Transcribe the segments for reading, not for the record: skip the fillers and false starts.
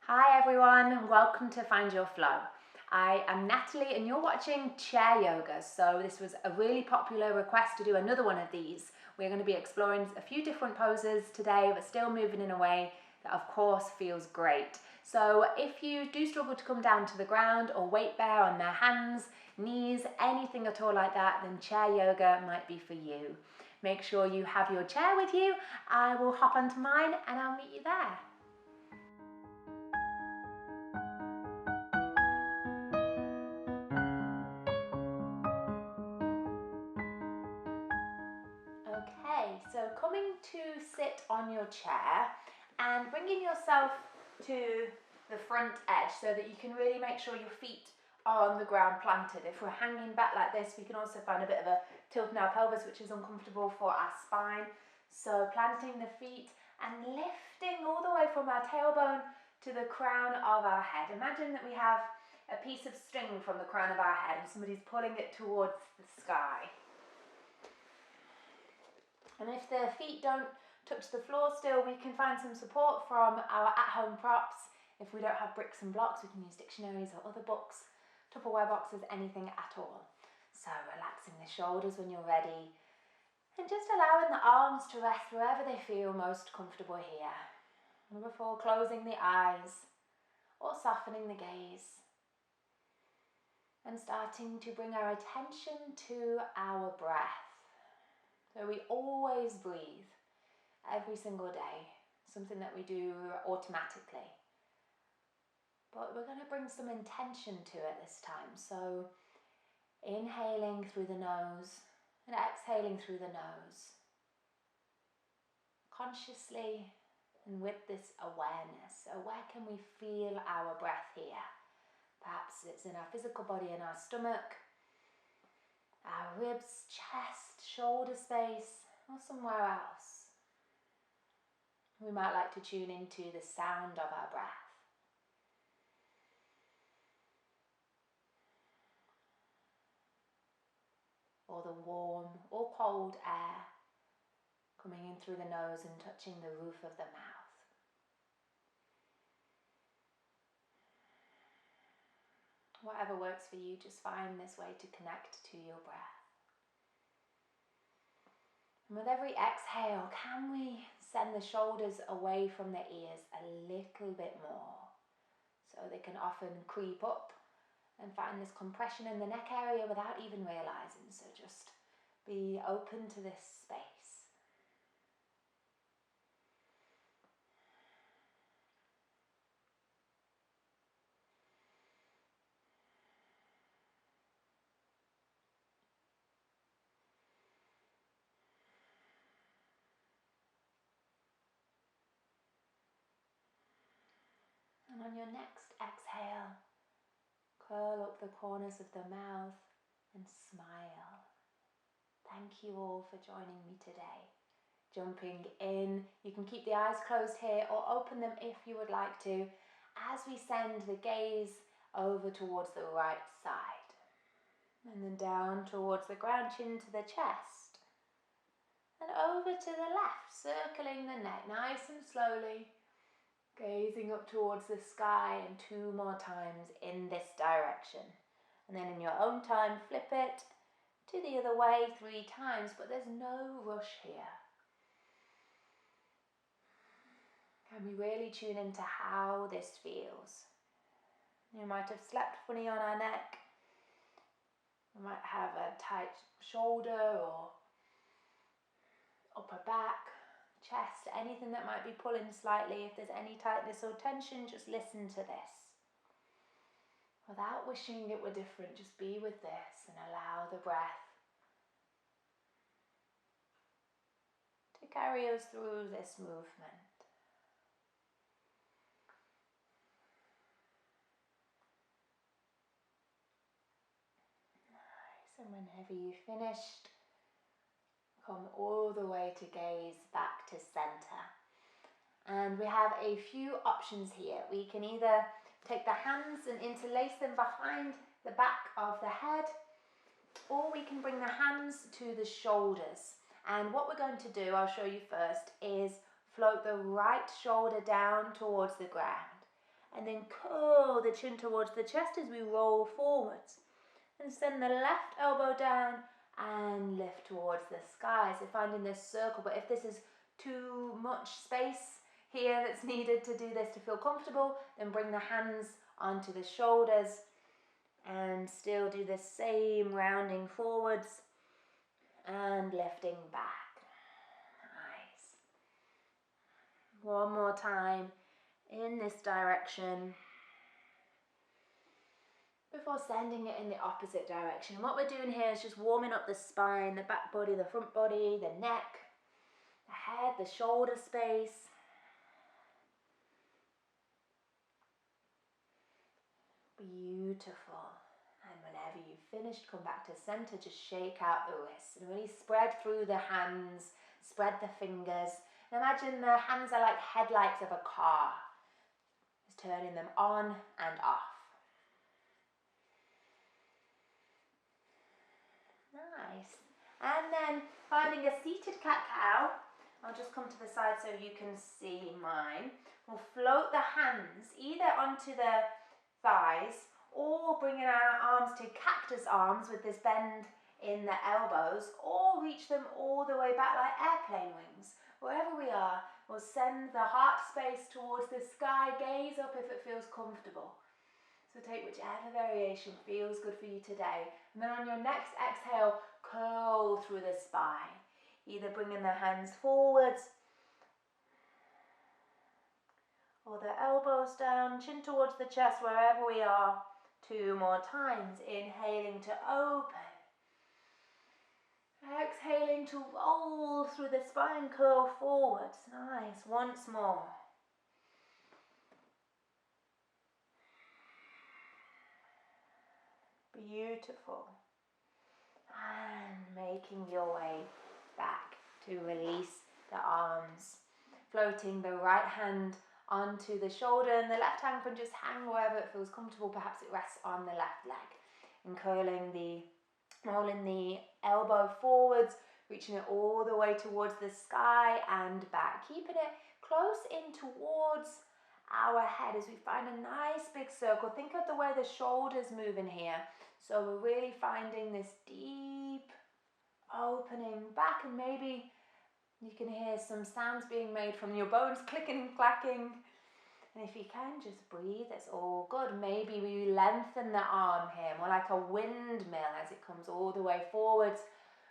Hi everyone, welcome to Find Your Flow. I am Natalie and you're watching Chair Yoga. So this was a really popular request to do another one of these. We're going to be exploring a few different poses today, but still moving in a way that of course feels great. So if you do struggle to come down to the ground or weight bear on their hands, knees, anything at all like that, then Chair Yoga might be for you. Make sure you have your chair with you. I will hop onto mine and I'll meet you there. Okay, so coming to sit on your chair and bringing yourself to the front edge so that you can really make sure your feet are on the ground planted. If we're hanging back like this, we can also find a bit of a tilt in our pelvis, which is uncomfortable for our spine. So planting the feet and lifting all the way from our tailbone to the crown of our head. Imagine that we have a piece of string from the crown of our head and somebody's pulling it towards the sky. And if the feet don't touch the floor still, we can find some support from our at-home props. If we don't have bricks and blocks, we can use dictionaries or other books, Tupperware boxes, anything at all. So relaxing the shoulders when you're ready and just allowing the arms to rest wherever they feel most comfortable here. And before closing the eyes or softening the gaze and starting to bring our attention to our breath. So we always breathe every single day, something that we do automatically. But we're going to bring some intention to it this time. So inhaling through the nose and exhaling through the nose. Consciously and with this awareness. So where can we feel our breath here? Perhaps it's in our physical body, in our stomach, our ribs, chest, shoulder space, or somewhere else. We might like to tune into the sound of our breath. Or the warm or cold air coming in through the nose and touching the roof of the mouth. Whatever works for you, just find this way to connect to your breath. And with every exhale, can we send the shoulders away from the ears a little bit more? So they can often creep up and find this compression in the neck area without even realizing. So just be open to this space. And on your next exhale, curl up the corners of the mouth and smile. Thank you all for joining me today. Jumping in, you can keep the eyes closed here or open them if you would like to, as we send the gaze over towards the right side. And then down towards the ground, chin to the chest. And over to the left, circling the neck nice and slowly. Gazing up towards the sky and 2 more times in this direction. And then in your own time, flip it to the other way 3 times, but there's no rush here. Can we really tune into how this feels? You might have slept funny on our neck. We might have a tight shoulder or upper back, chest, anything that might be pulling slightly. If there's any tightness or tension, just listen to this. Without wishing it were different, just be with this and allow the breath to carry us through this movement. Nice, and whenever you've finished, come all the way to gaze back to center. And we have a few options here. We can either take the hands and interlace them behind the back of the head, or we can bring the hands to the shoulders. And what we're going to do, I'll show you first, is float the right shoulder down towards the ground. and then curl the chin towards the chest as we roll forwards. And send the left elbow down and lift towards the sky. So finding this circle, but if this is too much space here that's needed to do this to feel comfortable, then bring the hands onto the shoulders and still do the same rounding forwards and lifting back. Nice. One more time in this direction before sending it in the opposite direction. What we're doing here is just warming up the spine, the back body, the front body, the neck, the head, the shoulder space. Beautiful. And whenever you've finished, come back to center, just shake out the wrists and really spread through the hands, spread the fingers. And imagine the hands are like headlights of a car, just turning them on and off. Nice. And then finding a seated cat-cow. I'll just come to the side so you can see mine. We'll float the hands either onto the thighs or bringing our arms to cactus arms with this bend in the elbows, or reach them all the way back like airplane wings. Wherever we are, we'll send the heart space towards the sky, gaze up if it feels comfortable. So take whichever variation feels good for you today. And then on your next exhale, curl through the spine. Either bringing the hands forwards or the elbows down, chin towards the chest, wherever we are. 2 more times. Inhaling to open. Exhaling to roll through the spine, curl forwards. Nice. Once more. Beautiful. And making your way back to release the arms. Floating the right hand onto the shoulder, and the left hand can just hang wherever it feels comfortable. Perhaps it rests on the left leg. And rolling the elbow forwards, reaching it all the way towards the sky and back. Keeping it close in towards our head as we find a nice big circle. Think of the way the shoulders move in here. So we're really finding this deep opening back, and maybe you can hear some sounds being made from your bones clicking and clacking. And if you can, just breathe, it's all good. Maybe we lengthen the arm here, more like a windmill as it comes all the way forwards,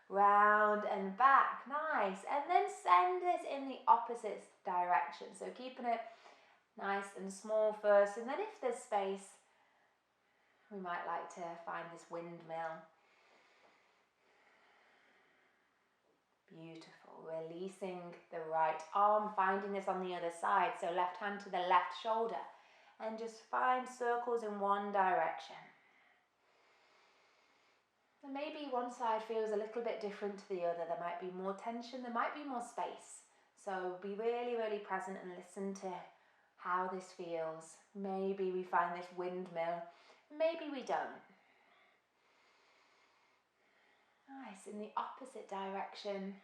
round and back. Nice. And then send this in the opposite direction. So keeping it nice and small first, and then if there's space, we might like to find this windmill. Beautiful. Releasing the right arm, finding this on the other side. So left hand to the left shoulder, and just find circles in one direction. And maybe one side feels a little bit different to the other. There might be more tension, there might be more space. So be really, really present and listen to how this feels. Maybe we find this windmill, maybe we don't. Nice. In the opposite direction.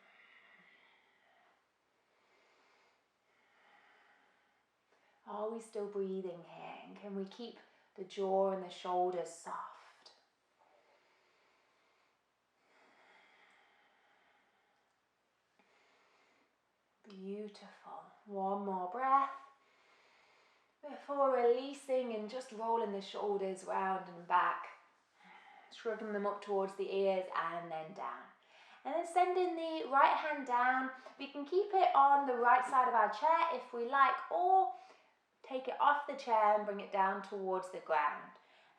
Are we still breathing here? And can we keep the jaw and the shoulders soft? Beautiful. One more breath before releasing and just rolling the shoulders round and back, shrugging them up towards the ears and then down. And then sending the right hand down. We can keep it on the right side of our chair if we like, or take it off the chair and bring it down towards the ground.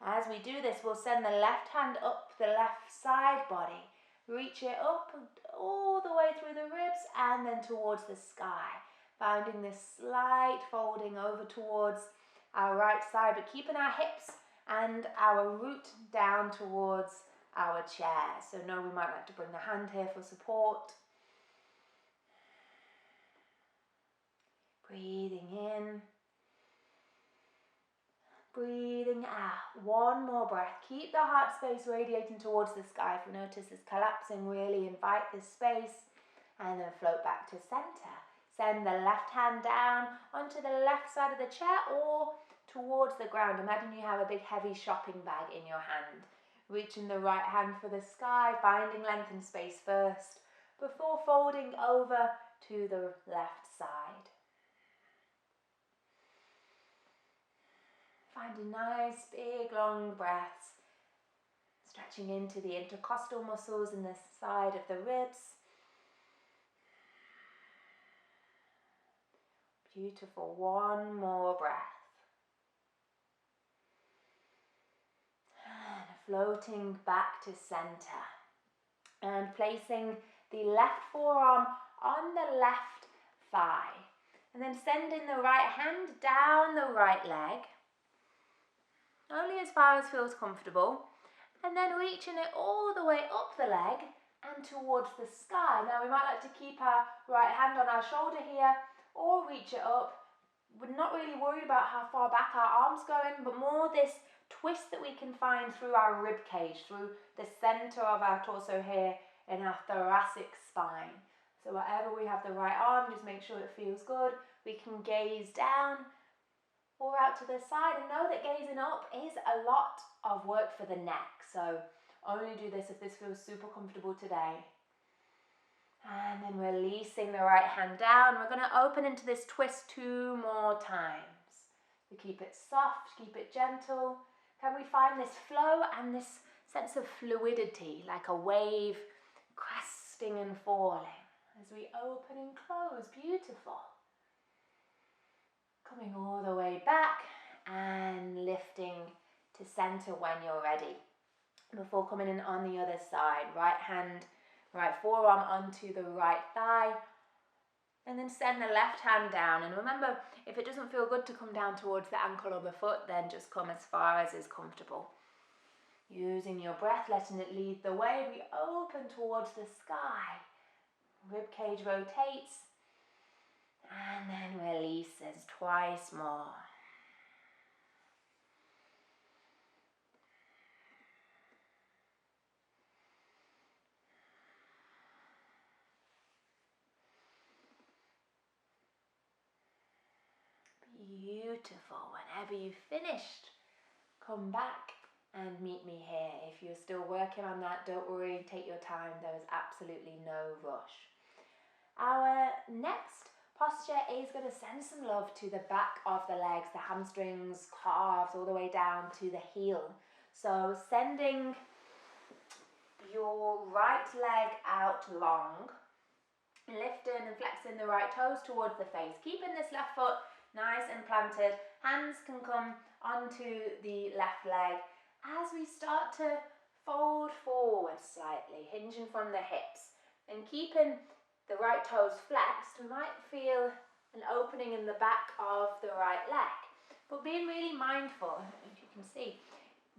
As we do this, we'll send the left hand up the left side body. Reach it up all the way through the ribs and then towards the sky. Finding this slight folding over towards our right side, but keeping our hips and our root down towards our chair. So no, we might like to bring the hand here for support. Breathing in. Breathing out. One more breath. Keep the heart space radiating towards the sky. If you notice this collapsing, really invite this space. And then float back to center. Send the left hand down onto the left side of the chair or towards the ground. Imagine you have a big heavy shopping bag in your hand. Reaching the right hand for the sky, finding length and space first, before folding over to the left side. Finding nice, big, long breaths, stretching into the intercostal muscles in the side of the ribs. Beautiful. One more breath. And floating back to center. And placing the left forearm on the left thigh. And then sending the right hand down the right leg. Only as far as feels comfortable. And then reaching it all the way up the leg and towards the sky. Now we might like to keep our right hand on our shoulder here or reach it up. We're not really worried about how far back our arm's going, but more this twist that we can find through our rib cage, through the center of our torso here in our thoracic spine. So wherever we have the right arm, just make sure it feels good. We can gaze down or out to the side, and know that gazing up is a lot of work for the neck. So only do this if this feels super comfortable today. And then releasing the right hand down. We're going to open into this twist 2 more times. We keep it soft, keep it gentle. Can we find this flow and this sense of fluidity, like a wave cresting and falling as we open and close? Beautiful. Coming all the way back and lifting to center when you're ready. Before coming in on the other side, right hand, right forearm onto the right thigh, and then send the left hand down. And remember, if it doesn't feel good to come down towards the ankle or the foot, then just come as far as is comfortable. Using your breath, letting it lead the way, we open towards the sky. Rib cage rotates, and then releases twice more. Beautiful. Whenever you've finished, come back and meet me here. If you're still working on that, don't worry, take your time. There is absolutely no rush. Our next posture is going to send some love to the back of the legs, the hamstrings, calves, all the way down to the heel. So sending your right leg out long, lifting and flexing the right toes towards the face, keeping this left foot nice and planted. Hands can come onto the left leg as we start to fold forward slightly, hinging from the hips and keeping the right toes flexed. We might feel an opening in the back of the right leg, but being really mindful, if you can see,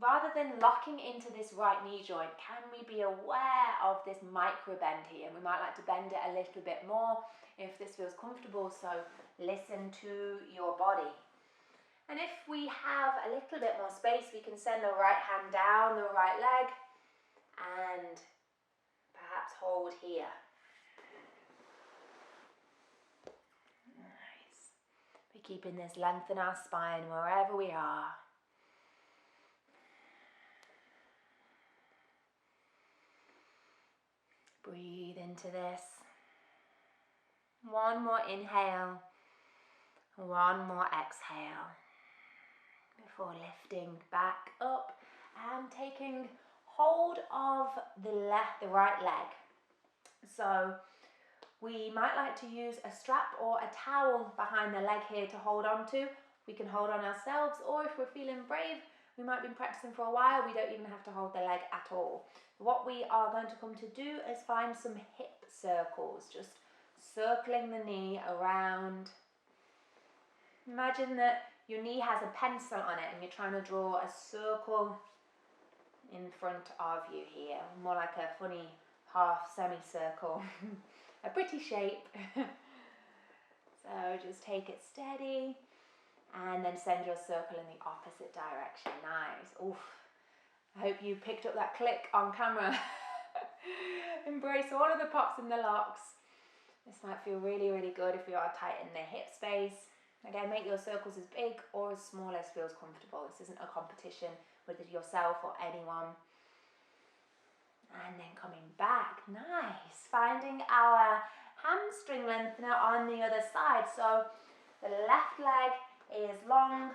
rather than locking into this right knee joint, can we be aware of this micro bend here? And we might like to bend it a little bit more if this feels comfortable, so listen to your body. And if we have a little bit more space, we can send the right hand down the right leg and perhaps hold here. Nice. We're keeping this length in our spine wherever we are. Breathe into this. One more inhale, one more exhale, before lifting back up and taking hold of the right leg. So we might like to use a strap or a towel behind the leg here to hold on to. We can hold on ourselves, or if we're feeling brave, we might have been practicing for a while, we don't even have to hold the leg at all. What we are going to come to do is find some hip circles, just circling the knee around. Imagine that your knee has a pencil on it and you're trying to draw a circle in front of you here, more like a funny half semicircle, a pretty shape. So just take it steady and then send your circle in the opposite direction. Nice. Oof. I hope you picked up that click on camera. Embrace all of the pops and the locks. This might feel really, really good if you are tight in the hip space. Again, make your circles as big or as small as feels comfortable. This isn't a competition with yourself or anyone. And then coming back, nice. Finding our hamstring lengthener on the other side. So the left leg is long,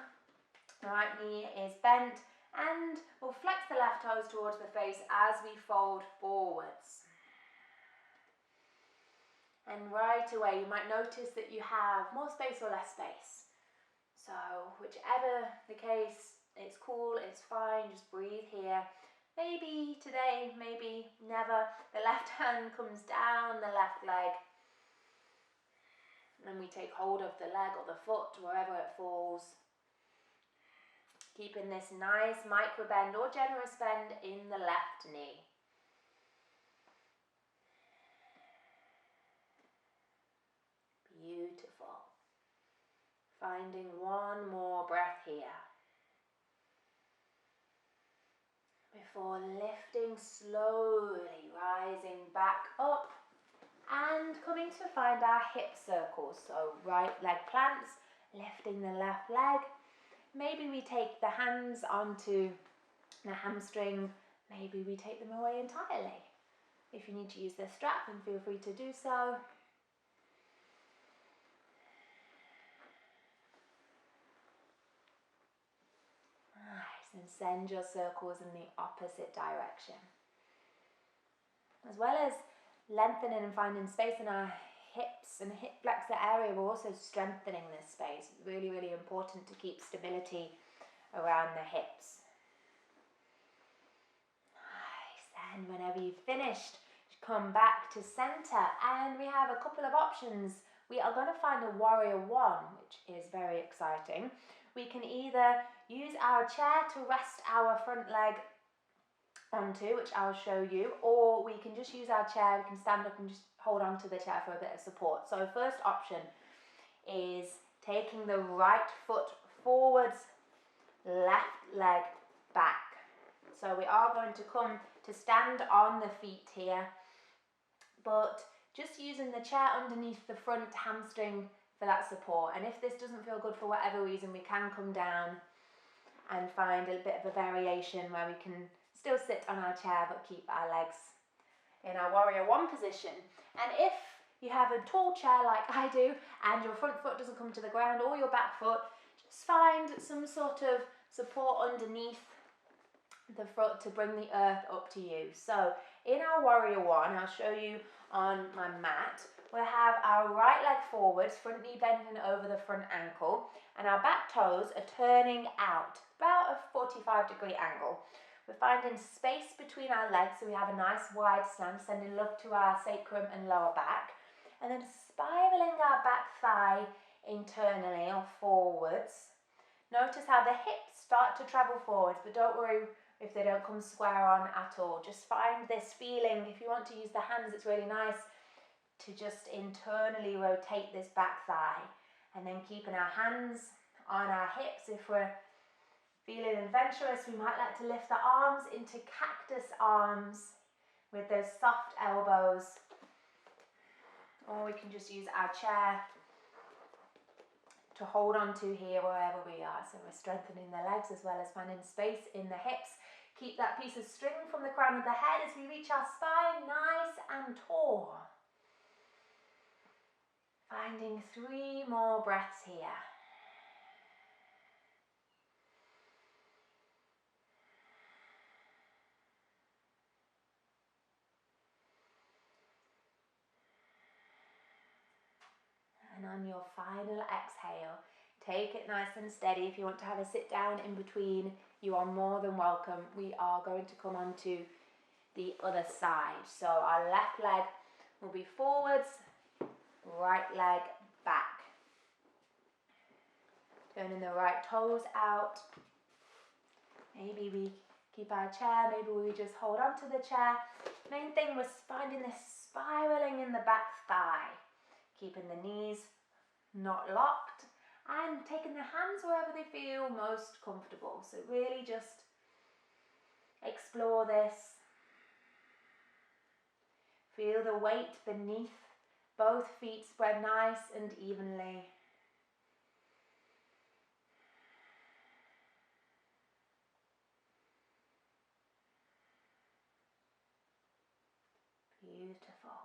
the right knee is bent, and we'll flex the left toes towards the face as we fold forwards. And right away, you might notice that you have more space or less space. So whichever the case, it's cool, it's fine, just breathe here. Maybe today, maybe never. The left hand comes down the left leg. And we take hold of the leg or the foot, wherever it falls. Keeping this nice micro bend or generous bend in the left knee. Beautiful. Finding one more breath here. Before lifting slowly, rising back up and coming to find our hip circles. So right leg plants, lifting the left leg. Maybe we take the hands onto the hamstring. Maybe we take them away entirely. If you need to use the strap, then feel free to do so. Nice, and send your circles in the opposite direction. As well as lengthening and finding space in our hips and hip flexor area, we're also strengthening this space. Really, really important to keep stability around the hips. Nice, and whenever you've finished, come back to center, and we have a couple of options. We are going to find a warrior one, which is very exciting. We can either use our chair to rest our front leg onto, which I'll show you, or we can just use our chair. We can stand up and just hold on to the chair for a bit of support. So first option is taking the right foot forwards, left leg back. So we are going to come to stand on the feet here, but just using the chair underneath the front hamstring for that support. And if this doesn't feel good for whatever reason, we can come down and find a bit of a variation where we can still sit on our chair but keep our legs in our warrior one position. And if you have a tall chair like I do and your front foot doesn't come to the ground or your back foot, just find some sort of support underneath the foot to bring the earth up to you. So in our warrior one, I'll show you on my mat, we'll have our right leg forwards, front knee bending over the front ankle, and our back toes are turning out, about a 45-degree angle. We're finding space between our legs, so we have a nice wide slant, sending love to our sacrum and lower back, and then spiraling our back thigh internally or forwards. Notice how the hips start to travel forwards, but don't worry if they don't come square on at all. Just find this feeling. If you want to use the hands, it's really nice to just internally rotate this back thigh, and then keeping our hands on our hips. If we're feeling adventurous, we might like to lift the arms into cactus arms with those soft elbows, or we can just use our chair to hold on to here wherever we are. So we're strengthening the legs as well as finding space in the hips. Keep that piece of string from the crown of the head as we reach our spine nice and tall. Finding 3 more breaths here. And on your final exhale, take it nice and steady. If you want to have a sit down in between, you are more than welcome. We are going to come on to the other side. So our left leg will be forwards, right leg back. Turning the right toes out. Maybe we keep our chair, maybe we just hold on to the chair. Main thing was finding this spiraling in the back thigh. Keeping the knees not locked and taking the hands wherever they feel most comfortable. So really just explore this. Feel the weight beneath both feet spread nice and evenly. Beautiful.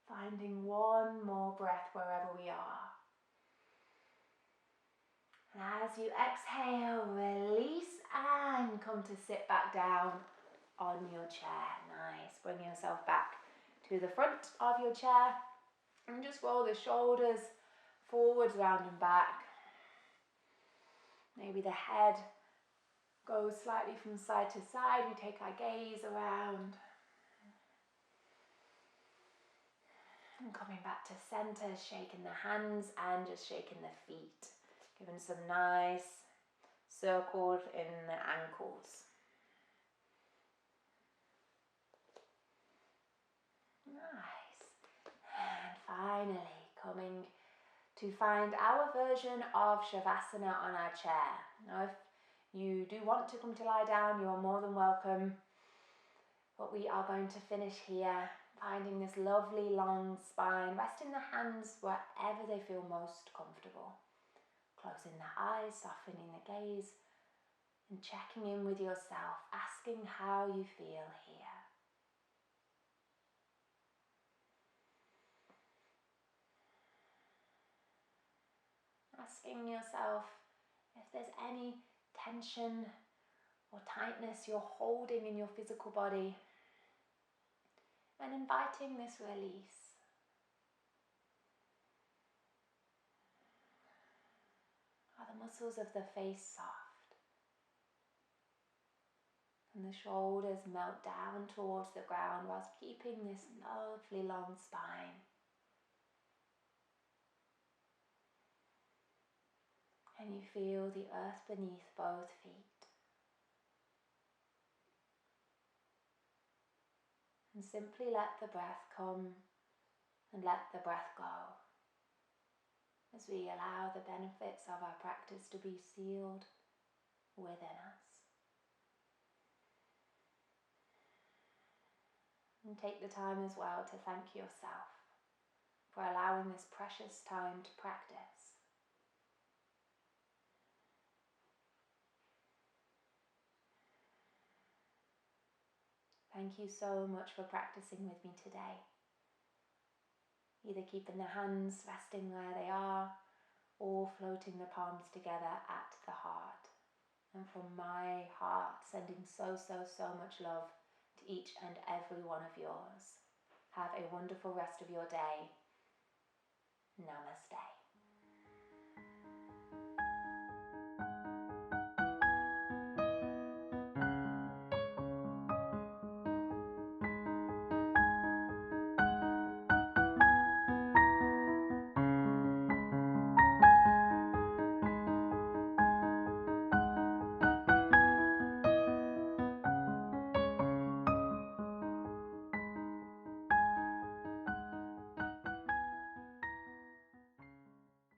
Finding one more breath wherever we are. And as you exhale, release and come to sit back down on your chair. Nice. Bring yourself back to the front of your chair and just roll the shoulders forwards, round and back. Maybe the head goes slightly from side to side. We take our gaze around. And coming back to center, shaking the hands and just shaking the feet. Giving some nice circles in the ankles. Nice. And finally, coming to find our version of Shavasana on our chair. Now, if you do want to come to lie down, you are more than welcome. But we are going to finish here, finding this lovely long spine, resting the hands wherever they feel most comfortable. Closing the eyes, softening the gaze, and checking in with yourself, asking how you feel here. Asking yourself if there's any tension or tightness you're holding in your physical body, and inviting this release. Are the muscles of the face soft? And the shoulders melt down towards the ground whilst keeping this lovely long spine. And you feel the earth beneath both feet. And simply let the breath come and let the breath go, as we allow the benefits of our practice to be sealed within us. And take the time as well to thank yourself for allowing this precious time to practice. Thank you so much for practicing with me today. Either keeping the hands resting where they are or floating the palms together at the heart. And from my heart, sending so much love to each and every one of yours. Have a wonderful rest of your day. Namaste.